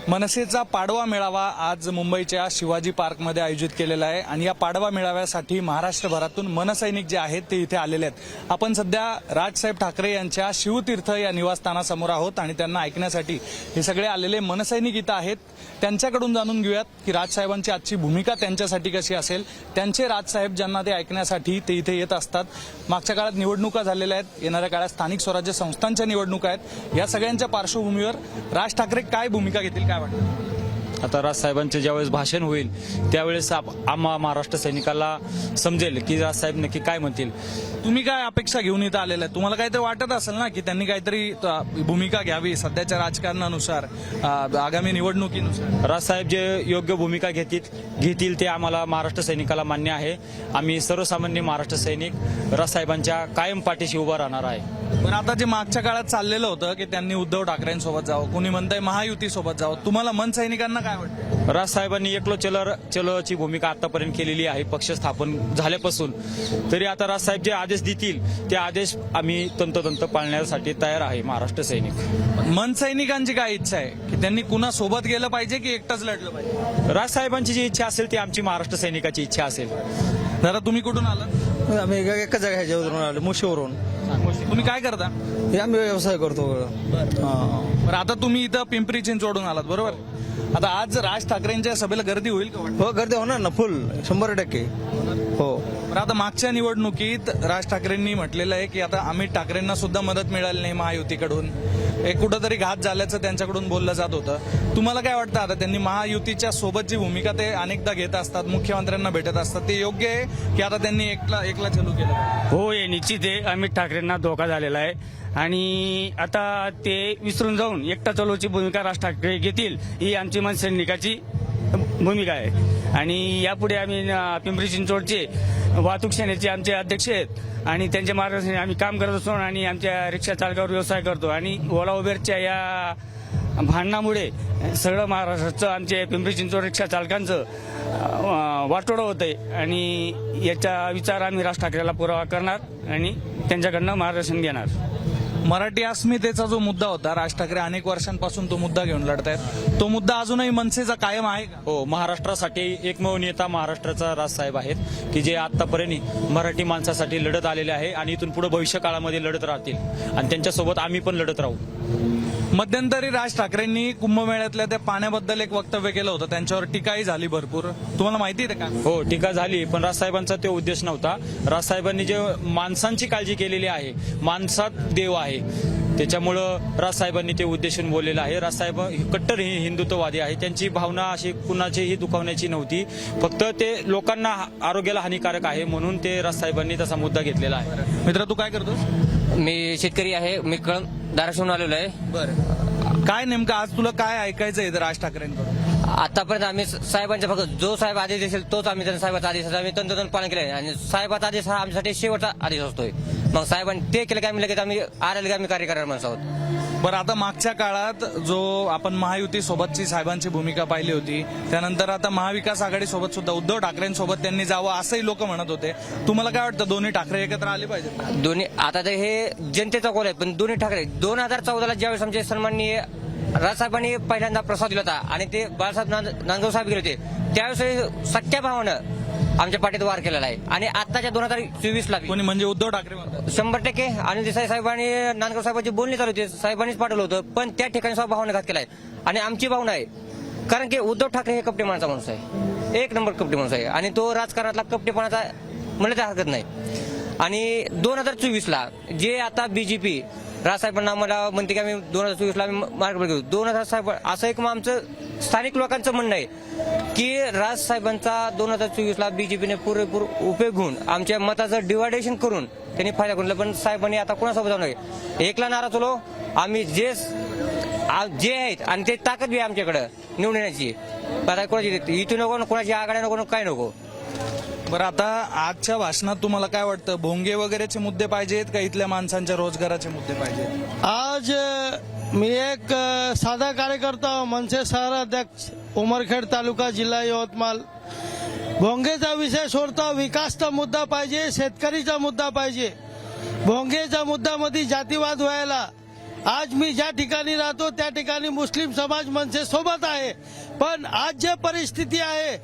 मनसेचा पाडवा मेळावा आज मुंबईच्या शिवाजी पार्कमध्ये आयोजित केलेला आहे आणि या पाडवा मेळाव्यासाठी महाराष्ट्रभरातून मनसैनिक जे आहेत ते इथे आलेले आहेत। आपण सध्या राजसाहेब ठाकरे यांच्या शिवतीर्थ या निवासस्थानासमोर आहोत आणि त्यांना ऐकण्यासाठी हे सगळे आलेले मनसैनिक इथं आहेत। त्यांच्याकडून जाणून घेऊयात की राजसाहेबांची आजची भूमिका त्यांच्यासाठी कशी असेल। त्यांचे राजसाहेब ज्यांना ते ऐकण्यासाठी ते इथे येत असतात। मागच्या काळात निवडणुका झालेल्या आहेत, येणाऱ्या काळात स्थानिक स्वराज्य संस्थांच्या निवडणुका आहेत। या सगळ्यांच्या पार्श्वभूमीवर राज ठाकरे काय भूमिका घेतील काय वाटतं? आता राजसाहेबांचे ज्यावेळेस भाषण होईल त्यावेळेस आम्हा महाराष्ट्र सैनिकाला समजेल की राजसाहेब नक्की काय म्हणतील। तुम्ही काय अपेक्षा घेऊन इथं आलेला आहे? तुम्हाला काहीतरी वाटत असेल ना की त्यांनी काहीतरी भूमिका घ्यावी सध्याच्या राजकारणानुसार, आगामी निवडणुकीनुसार। राजसाहेब जे योग्य भूमिका घेतील ते आम्हाला महाराष्ट्र सैनिकाला मान्य आहे। आम्ही सर्वसामान्य महाराष्ट्र सैनिक राजसाहेबांच्या कायम पाठीशी उभा राहणार आहे। पण आता जे मागच्या काळात चाललेलं होतं की त्यांनी उद्धव ठाकरेंसोबत जावं, कोणी म्हणतंय महायुतीसोबत जावं, तुम्हाला मनसैनिकांना काय वाटतं? राजसाहेबांनी एकलो चलोची भूमिका आतापर्यंत केलेली आहे पक्ष स्थापन झाल्यापासून। तरी आता राजसाहेब जे आदेश देतील ते आदेश आम्ही तंतोतंत पाळण्यासाठी तयार आहे महाराष्ट्र सैनिक। मनसैनिकांची काय इच्छा आहे की त्यांनी कुणा सोबत गेलं पाहिजे की एकटंच लढलं पाहिजे? राजसाहेबांची जी इच्छा असेल ती आमची महाराष्ट्र सैनिकाची इच्छा असेल। दादा तुम्ही कुठून आलात? आम्ही एका जागा ह्याच्यावरून आलो, मुशीवरून। तुम्ही काय करता? हे आम्ही व्यवसाय करतो। बरं, आता तुम्ही इथं पिंपरी चिंचवडून आलात बरोबर? आता आज राज ठाकरेंच्या सभेला गर्दी होईल का वाटतं? हो, गर्दी होणार ना, फुल 100%। हो, बरं, आता मागच्या निवडणुकीत राज ठाकरेंनी म्हटलेलं आहे की आता अमित ठाकरेंना सुद्धा मदत मिळाली नाही महायुतीकडून, एक कुठंतरी घात झाल्याचं त्यांच्याकडून बोललं जात होतं। तुम्हाला काय वाटतं आता त्यांनी महायुतीच्या सोबत जी भूमिका ते अनेकदा घेत असतात, मुख्यमंत्र्यांना भेटत असतात, ते योग्य आहे की आता त्यांनी एकला चालू केलं? हो, हे निश्चित आहे। अमित ठाकरेंना धोका झालेला आहे आणि आता ते विसरून जाऊन एकटा चलोची भूमिका राज ठाकरे घेतील ही आमची मनसैनिकाची भूमिका आहे। आणि यापुढे आम्ही पिंपरी चिंचवडचे वाहतूक सेनेचे आमचे अध्यक्ष आहेत आणि त्यांच्या मार्गदर्शनाने आम्ही काम करत असतो आणि आमच्या रिक्षा चालकावर व्यवसाय करतो। आणि ओला उबेरच्या या भांडणामुळे सगळं महाराष्ट्राचं आमचे पिंपरी चिंचवड रिक्षा चालकांचं वाटोळं होतंय आणि याचा विचार आम्ही राज ठाकरेला पुरावा करणार आणि त्यांच्याकडनं मार्गदर्शन घेणार। मराठी अस्मितेचा जो मुद्दा होता, राज ठाकरे अनेक वर्षांपासून तो मुद्दा घेऊन लढतायत, तो मुद्दा अजूनही मनसेचा कायम आहे का? हो, महाराष्ट्रासाठी एकमेव नेता महाराष्ट्राचा राजसाहेब आहेत की जे आतापर्यंत मराठी माणसासाठी लढत आलेले आहे आणि इथून पुढे भविष्य काळामध्ये लढत राहतील आणि त्यांच्यासोबत आम्ही पण लढत राहू। मध्यंतरी राज ठाकरेंनी कुंभमेळ्यातल्या त्या पाण्याबद्दल एक वक्तव्य केलं होतं, त्यांच्यावर टीकाही झाली भरपूर, तुम्हाला माहिती आहे का? हो, टीका झाली, पण राजसाहेबांचा तो उद्देश नव्हता। राजसाहेबांनी जे माणसांची काळजी केलेली आहे, माणसात देव आहे, त्याच्यामुळं राजसाहेबांनी ते उद्देशून बोललेलं आहे। राजसाहेब कट्टर हिंदुत्ववादी आहे, त्यांची भावना अशी कुणाचीही दुखावण्याची नव्हती, फक्त ते लोकांना आरोग्याला हानिकारक आहे म्हणून ते राजसाहेबांनी तसा मुद्दा घेतलेला आहे। मित्र तू काय करतोस? मी शेतकरी आहे, मी कळम धाराशिवून आलेलो आहे। बरं, काय नेमकं आज तुला काय ऐकायचं आहे राज ठाकरेंकडून? आतापर्यंत आम्ही साहेबांच्या फक्त जो साहेब आदेश देतील तोच आम्ही त्यांना साहेबाचा आदेश आम्ही तंतोतंत पालन केलं आहे आणि साहेबाचा आदेश हा आमच्यासाठी शेवटचा आदेश असतोय। मग साहेबांनी ते केलं की आम्ही लगेच आम्ही आले की आम्ही कार्य करणार माणसं आहोत। बरं, आता मागच्या काळात जो आपण महायुती सोबतची साहेबांची भूमिका पाहिली होती, त्यानंतर आता महाविकास आघाडी सोबत सुद्धा उद्धव ठाकरेंसोबत त्यांनी जावं असंही लोक म्हणत होते। तुम्हाला काय वाटतं, दोन्ही ठाकरे एकत्र आले पाहिजेत? दोन्ही आता ते हे जनतेचा कॉल आहे, पण दोन्ही ठाकरे 2014ला ज्यावेळेस आमचे सन्माननीय राजसाहेबांनी पहिल्यांदा प्रस्ताव दिला होता आणि ते बाळासाहेब नांदगाव साहेब गेले होते, त्यावेळेस सख्या भावानं आमच्या पाठीत वार केलेला आहे। आणि आताच्या 2024ला कोणी म्हणजे उद्धव ठाकरे म्हणतात? 100% आणि देसाई साहेबांनी नांदगाव साहेबांची बोलणी चालू होती, साहेबांनीच पाठवलं होतं, पण त्या ठिकाणी सुद्धा भावना घात केलाय आणि आमची भावना आहे कारण की उद्धव ठाकरे हे कपटी माणसा माणूस आहे, एक नंबर कपटी माणूस आहे आणि तो राजकारणातला कपटीपणाचा म्हणलं तर हरकत नाही। आणि 2024ला जे आता बीजेपी राजसाहेबांना आम्हाला म्हणते की आम्ही 2024ला मार्ग घेऊ, 2000 असं एक आमचं स्थानिक लोकांचं म्हणणं आहे की राजसाहेबांचा 2024ला बीजेपीने पुरेपूर उपयोग घेऊन आमच्या मताचं डिवायडेशन करून त्यांनी फायदा करून, पण साहेबांनी आता कोणासोबत जाऊ नये, एकला नारा चलो, आम्ही जे आहेत आणि ते ताकद बी आमच्याकडे निवडून येण्याची, आता कोणाची इथून नको, कोणाची आघाडी नको, काय नको। बरं, आता आजच्या भाषणात तुम्हाला काय वाटतं, भोंगे वगैरेचे मुद्दे पाहिजेत का इथल्या माणसांच्या रोजगाराचे मुद्दे पाहिजेत? आज मी एक साधा कार्यकर्ता, मनसे शहर अध्यक्ष, उमरखेड तालुका, जिल्हा यवतमाळ। भोंगेचा विषय सोडता विकासचा मुद्दा पाहिजे, शेतकरीचा मुद्दा पाहिजे। भोंगेच्या मुद्द्यामध्ये जातीवाद व्हायला आज मी ज्या ठिकाणी राहतो त्या ठिकाणी मुस्लिम समाज मनसे सोबत आहे, पण आज जे परिस्थिती आहे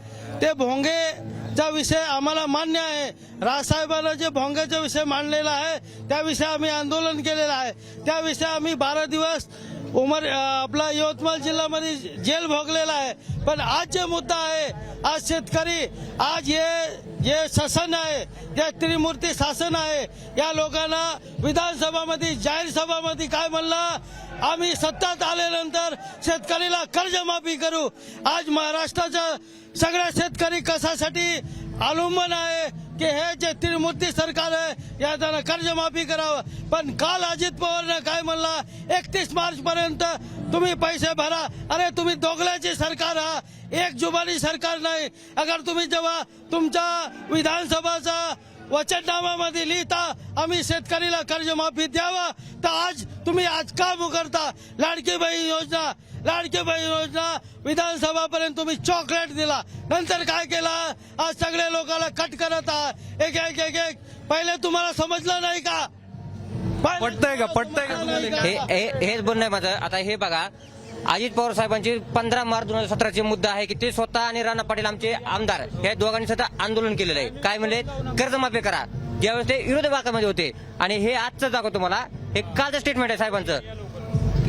ते भोंगेचा विषय आम्हाला मान्य आहे. राजसाहेबांना जे भोंगेचा विषय मांडलेला आहे त्याविषयी आम्ही आंदोलन केलेलं आहे. त्याविषयी आम्ही 12 दिवस आपला यवतमाळ जिल्ह्यामध्ये जेल भोगलेला आहे. पण आज जे मुद्दा आहे, आज शेतकरी, आज जे शासन आहे, जे त्रिमूर्ती शासन आहे, या लोकांना विधानसभामध्ये जाहीर सभामध्ये काय म्हणलं, आम्ही सत्तात आल्यानंतर शेतकरीला कर्जमाफी करू. आज महाराष्ट्राचा सगळा शेतकरी कशासाठी अवलंबून आहे की हे जे त्रिमूर्ती सरकार आहे या त्यांना कर्जमाफी करावं. पण काल अजित पवारनं काय म्हणला, 31 मार्च पर्यंत तुम्ही पैसे भरा. अरे तुम्ही दोघल्याचे सरकार, हा एक जुबानी सरकार नाही. अगर तुम्ही जेव्हा तुमच्या विधानसभाचा वचननामामध्ये लिहिता आम्ही शेतकरीला कर्जमाफी द्यावा, तर आज तुम्ही का मुकरता? लाडकी बहीण योजना विधानसभापर्यंत तुम्ही चॉकलेट दिला, नंतर काय केला, आज सगळे लोकांना कट करत आहात एक एक एक एक. पहिले तुम्हाला समजलं नाही का? पटतंय का तुम्हाला? हेच बोलणं आहे माझं. आता हे बघा, अजित पवार साहेबांची 15 मार्च 2017 मुद्दा आहे की ते स्वतः आणि राणा पाटील आमचे आमदार या दोघांनी स्वतः आंदोलन केलेलं आहे. काय म्हणले, कर्जमाफी करा. ज्यावेळेस ते विरोधी बाकामध्ये होते. आणि हे आजचं दाखवतो तुम्हाला, हे कालचं स्टेटमेंट आहे साहेबांचं.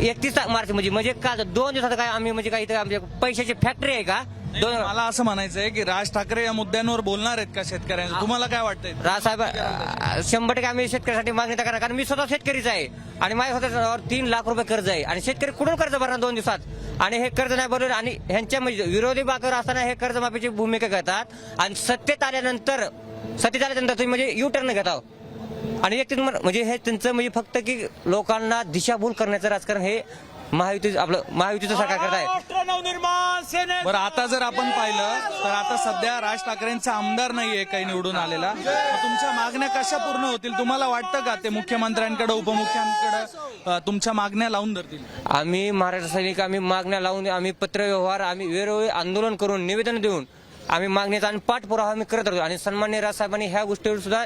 31 मार्च म्हणजे काल 2 दिवसात काय आम्ही म्हणजे काय इथं आमच्या पैशाची फॅक्टरी आहे का? मला असं म्हणायचं आहे की राज ठाकरे या मुद्द्यांवर बोलणार आहेत का शेतकऱ्यांना? तुम्हाला काय वाटतंय? राजसाहेब 100% आम्ही शेतकऱ्यासाठी मागणी करणार, कारण मी स्वतः शेतकरीच आहे आणि माझ्या स्वतःवर 3 लाख रुपये कर्ज आहे. आणि शेतकरी कुठून कर्ज भरणार 2 दिवसात? आणि हे कर्ज नाही भरलं आणि ह्यांच्या म्हणजे विरोधी बाकावर असताना हे कर्जमाफीची भूमिका करतात. आणि सत्तेत आल्यानंतर तुम्ही म्हणजे यू टर्न घेता. आणि एक म्हणजे हे त्यांचं म्हणजे फक्त की लोकांना दिशाभूल करण्याचं राजकारण हे महायुतीचं सरकार करत आहे. बरं, आता जर आपण पाहिलं तर आता सध्या राज ठाकरेंचा आमदार नाहीये काही निवडून आलेला. तर तुमच्या मागण्या कशा पूर्ण होतील? तुम्हाला वाटतं का ते मुख्यमंत्र्यांकडे, उपमुख्यमंत्र्यांकडे तुमच्या मागण्या लावून धरतील? आम्ही महाराष्ट्र सैनिक, आम्ही मागण्या लावून, आम्ही पत्रव्यवहार, आम्ही वेळोवेळी आंदोलन करून, निवेदन देऊन आम्ही मागण्याचा आणि पाठपुरावा आम्ही करत राहतो. आणि सन्माननीय राजसाहेबांनी ह्या गोष्टीवर सुद्धा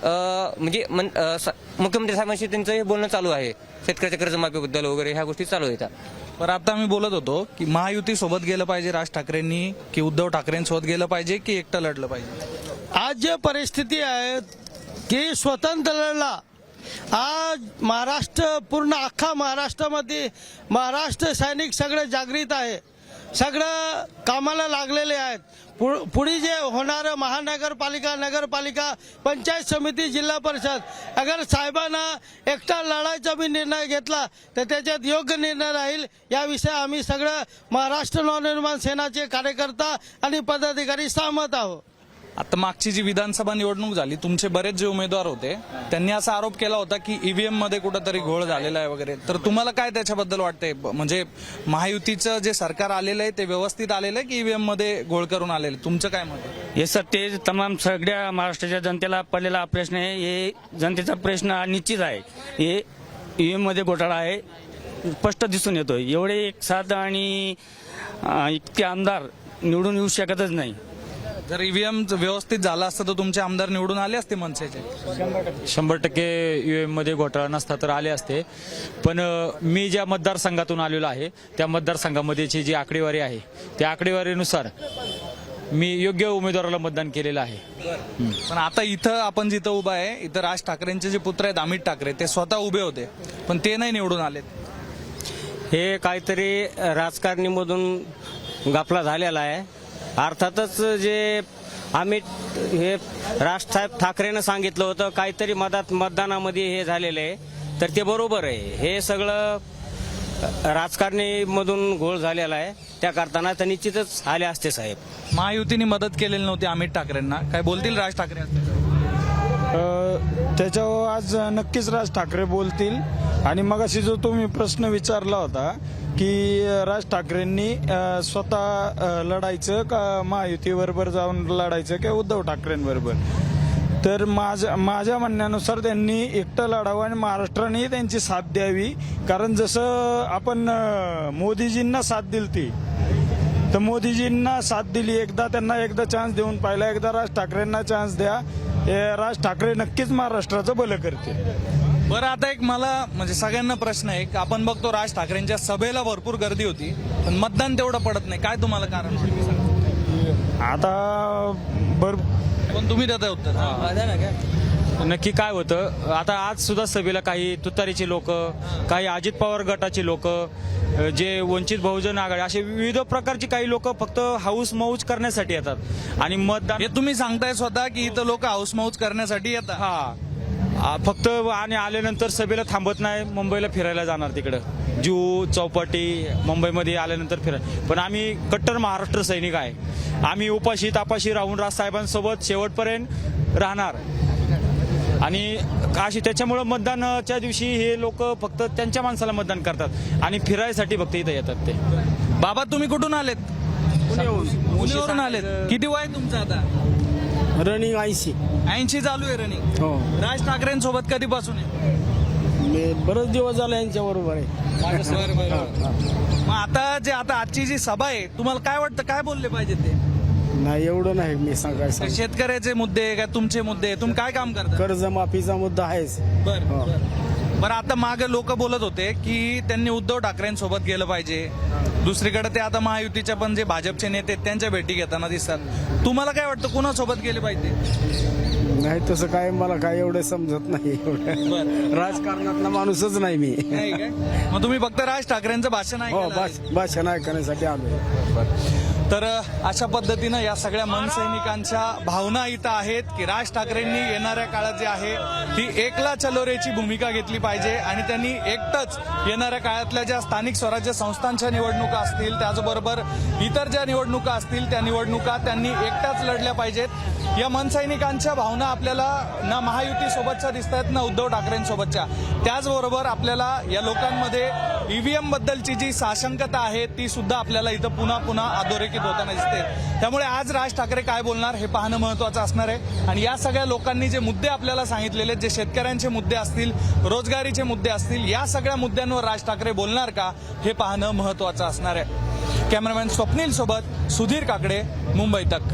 म्हणजे मुख्यमंत्री साहेबांशी त्यांचं हे बोलणं चालू आहे. शेतकऱ्याच्या कर्जमाफीबद्दल वगैरे ह्या गोष्टी चालू आहेत. पण आता आम्ही बोलत होतो की महायुती सोबत गेलं पाहिजे राज ठाकरेंनी, की उद्धव ठाकरेंसोबत गेलं पाहिजे, की एकटं लढलं पाहिजे? आज जे परिस्थिती आहे की स्वतंत्र लढला. आज महाराष्ट्र, पूर्ण अख्खा महाराष्ट्रामध्ये महाराष्ट्र सैनिक सगळे जागृत आहे, सगळं कामाला लागलेले आहेत. पुढे जे होणारं महानगरपालिका, नगरपालिका, पंचायत समिती, जिल्हा परिषद, अगर साहेबांना एकटा लढायचा बी निर्णय घेतला तर त्याच्यात योग्य निर्णय राहील. याविषयी आम्ही सगळं महाराष्ट्र नवनिर्माण सेनाचे कार्यकर्ता आणि पदाधिकारी सहमत आहोत. आता मागची जी विधानसभा निवडणूक झाली, तुमचे बरेच जे उमेदवार होते त्यांनी असा आरोप केला होता की ईव्हीएम मध्ये कुठंतरी घोळ झालेला आहे वगैरे. तर तुम्हाला काय त्याच्याबद्दल वाटतंय? म्हणजे महायुतीचं जे सरकार आलेलं आहे ते व्यवस्थित आलेलं आहे की ईव्हीएम मध्ये घोळ करून आलेलं? तुमचं काय मत आहे? हे सत्य तमाम सगळ्या महाराष्ट्राच्या जनतेला पडलेला प्रश्न आहे. हे जनतेचा प्रश्न निश्चित आहे. हे ईव्हीएम मध्ये घोटाळा आहे, स्पष्ट दिसून येतोय. एवढे एक साधं आणि इतके आमदार निवडून येऊ शकतच नाही. जर ईव्हीएम व्यवस्थित झाला असतं तर तुमचे आमदार निवडून आले असते मनसेचे? 100% ईव्हीएम मध्ये घोटाळा नसता तर आले असते. पण मी ज्या मतदारसंघातून आलेलो आहे त्या मतदारसंघामध्येची जी आकडेवारी आहे त्या आकडेवारीनुसार मी योग्य उमेदवाराला मतदान केलेलं आहे. पण आता इथं आपण जिथं उभा आहे, इथं राज ठाकरेंचे जे पुत्र आहेत अमित ठाकरे, ते स्वतः उभे होते पण ते नाही निवडून आलेत. हे काहीतरी राजकारणीमधून घपला झालेला आहे. अर्थातच जे अमित हे राजसाहेब ठाकरेनं सांगितलं होतं काहीतरी मतदानामध्ये हे झालेलं आहे, तर ते बरोबर आहे. हे सगळं राजकारणीमधून घोळ झालेला आहे. त्या करताना तर निश्चितच आले असते साहेब. महायुतीने मदत केलेली नव्हती अमित ठाकरेंना, काय बोलतील राज ठाकरे? त्याच्यावर आज नक्कीच राज ठाकरे बोलतील. आणि मगाशी जो तुम्ही प्रश्न विचारला होता की राज ठाकरेंनी स्वतः लढायचं का महायुतीबरोबर जाऊन लढायचं किंवा उद्धव ठाकरेंबरोबर, तर माझ्या म्हणण्यानुसार त्यांनी एकटं लढावं आणि महाराष्ट्राने त्यांची साथ द्यावी. कारण जसं आपण मोदीजींना साथ दिली ती, तर मोदीजींना साथ दिली, त्यांना चान्स देऊन पाहिला, एकदा राज ठाकरेंना चान्स द्या. राज ठाकरे नक्कीच महाराष्ट्राचं भलं करते. बरं आता एक मला म्हणजे सगळ्यांना प्रश्न आहे की आपण बघतो राज ठाकरेंच्या सभेला भरपूर गर्दी होती पण मतदान तेवढं पडत नाही, काय तुम्हाला कारण वाटतं सांगा? आता पण तुम्ही देता उत्तर. नक्की काय होतं आता आज सुद्धा सभेला काही तुतारीचे लोक, काही अजित पवार गटाचे लोक, जे वंचित बहुजन आघाडी असे विविध प्रकारची काही लोक फक्त हाऊस मौज करण्यासाठी येतात आणि मतदान हे तुम्ही सांगताय स्वतः की इथं लोक हाऊस मौज करण्यासाठी येतात. फक्त आणि आल्यानंतर सभेला थांबत नाही, मुंबईला फिरायला जाणार तिकडं जुहू चौपाटी मुंबईमध्ये आल्यानंतर फिरायला. पण आम्ही कट्टर महाराष्ट्र सैनिक आहे, आम्ही उपाशी तापाशी राहून राजसाहेबांसोबत शेवटपर्यंत राहणार आणि अशी त्याच्यामुळं मतदानाच्या दिवशी हे लोक फक्त त्यांच्या माणसाला मतदान करतात आणि फिरायसाठी फक्त इथं येतात ते. बाबा तुम्ही कुठून आलेत? पुण्यावरून आलेत. किती वय आहे तुमचं आता? रनिंग 80 चालू आहे रनिंग. हो राज ठाकरेंसोबत कधीपासून आहे? मी बरेच दिवस झाले यांच्या बरोबर आहे. मग आता आजची जी सभा आहे तुम्हाला काय वाटतं, काय बोलले पाहिजे ते? नाही एवढं नाही मी सांगायचं. शेतकऱ्याचे मुद्दे काय तुमचे मुद्दे, तुम्ही काय काम करता? कर्जमाफीचा मुद्दा आहेच. बरं आता मागे लोक बोलत होते की त्यांनी उद्धव ठाकरेंसोबत गेलं पाहिजे, दुसरीकडे ते आता महायुतीच्या पण जे भाजपचे नेते आहेत, त्यांच्या भेटी घेताना दिसतात. तुम्हाला काय वाटतं कुणासोबत गेले पाहिजे? नाही तसं काय मला काय एवढं समजत नाही. एवढं राजकारणातला माणूसच नाही मी. नाही काय? मग तुम्ही फक्त राज ठाकरेंचं भाषण हो ऐकायला भाषण ऐकण्यासाठी आलो. तर अशा पद्धतीनं या सगळ्या मनसैनिकांच्या भावना इथं आहेत की राज ठाकरेंनी येणाऱ्या काळात जे आहे ती एकला चलो रेची भूमिका घेतली पाहिजे आणि त्यांनी एकटंच येणाऱ्या काळातल्या ज्या स्थानिक स्वराज्य संस्थांच्या निवडणुका असतील त्याचबरोबर इतर ज्या निवडणुका असतील त्या निवडणुका त्यांनी एकट्याच लढल्या पाहिजेत. या मनसैनिकांच्या भावना आपल्याला ना महायुती सोबतच्या दिसत आहेत ना उद्धव ठाकरेंसोबतच्या. त्याचबरोबर आपल्याला या लोकांमध्ये ईव्हीएम बद्दलची जी साशंकता आहे ती सुद्धा आपल्याला इथं पुन्हा पुन्हा अधोरेखित होताना दिसते. त्यामुळे आज राज ठाकरे काय बोलणार हे पाहणं महत्वाचं असणार आहे. आणि या सगळ्या लोकांनी जे मुद्दे आपल्याला सांगितलेले, जे शेतकऱ्यांचे मुद्दे असतील, रोजगारीचे मुद्दे असतील, या सगळ्या मुद्द्यांवर राज ठाकरे बोलणार का हे पाहणं महत्वाचं असणार आहे. कॅमेरामॅन स्वप्नील सोबत सुधीर काकडे, मुंबई तक.